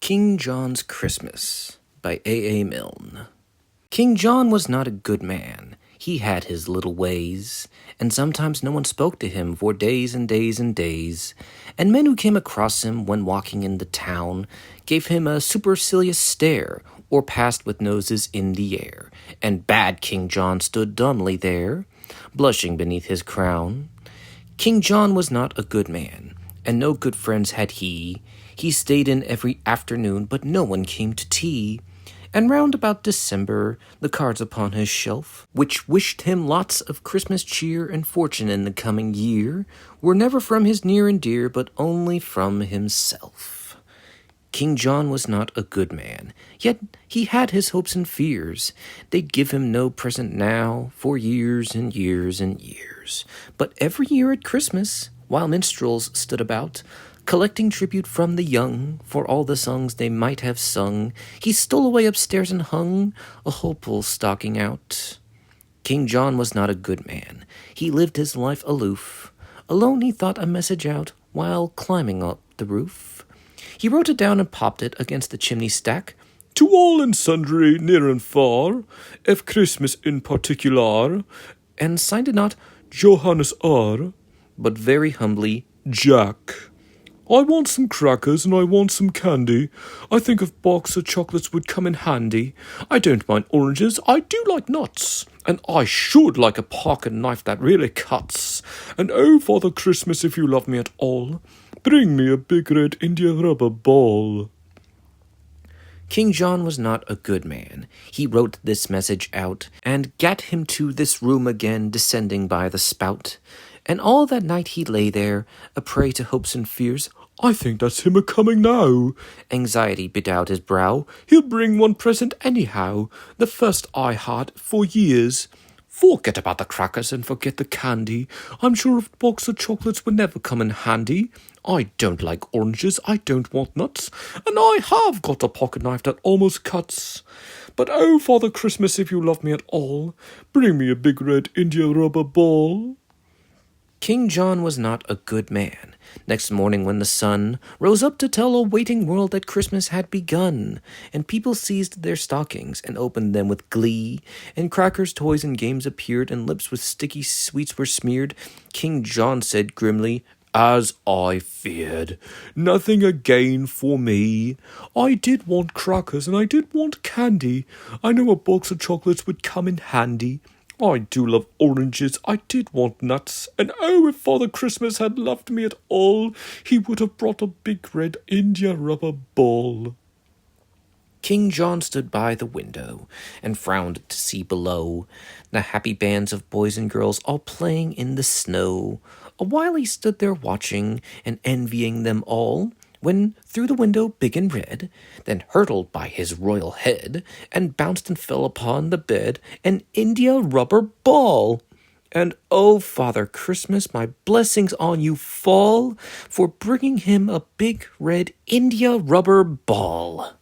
King John's Christmas by A A Milne. King John was not a good man. He had his little ways, and sometimes no one spoke to him for days and days and days, and men who came across him when walking in the town gave him a supercilious stare, or passed with noses in the air, and bad King John stood dumbly there, blushing beneath his crown. King John was not a good man, and no good friends had he. He stayed in every afternoon, but no one came to tea. And round about December, the cards upon his shelf, which wished him lots of Christmas cheer and fortune in the coming year, were never from his near and dear, but only from himself. King John was not a good man, yet he had his hopes and fears. They'd give him no present now for years and years and years. But every year at Christmas, while minstrels stood about, collecting tribute from the young for all the songs they might have sung, he stole away upstairs and hung a hopeful stocking out. King John was not a good man. He lived his life aloof. Alone he thought a message out while climbing up the roof. He wrote it down and popped it against the chimney stack. To all and sundry, near and far, of Christmas in particular, And signed it not, Johannes R., but very humbly, Jack. I want some crackers and I want some candy. I think a box of chocolates would come in handy. I don't mind oranges, I do like nuts. And I should like a pocket knife that really cuts. And oh, Father Christmas, if you love me at all, bring me a big red India rubber ball. King John was not a good man. He wrote this message out, and gat him to this room again, descending by the spout. And all that night he lay there, a prey to hopes and fears. I think that's him a-coming now. Anxiety bedewed his brow. He'll bring one present anyhow, the first I had for years. Forget about the crackers and forget the candy. I'm sure a box of chocolates would never come in handy. I don't like oranges, I don't want nuts, and I have got a pocket knife that almost cuts. But oh, Father Christmas, if you love me at all, bring me a big red India rubber ball. King John was not a good man. Next morning when the sun rose up to tell a waiting world that Christmas had begun, and people seized their stockings and opened them with glee, and crackers, toys, and games appeared, and lips with sticky sweets were smeared, King John said grimly, As I feared, nothing again for me. I did want crackers and I did want candy. I know a box of chocolates would come in handy. I do love oranges, I did want nuts, and oh, if Father Christmas had loved me at all, he would have brought a big red India rubber ball. King John stood by the window and frowned to see below the happy bands of boys and girls all playing in the snow. A while he stood there watching and envying them all, when through the window big and red, then hurtled by his royal head, and bounced and fell upon the bed, an India rubber ball. And oh, Father Christmas, my blessings on you fall, for bringing him a big red India rubber ball.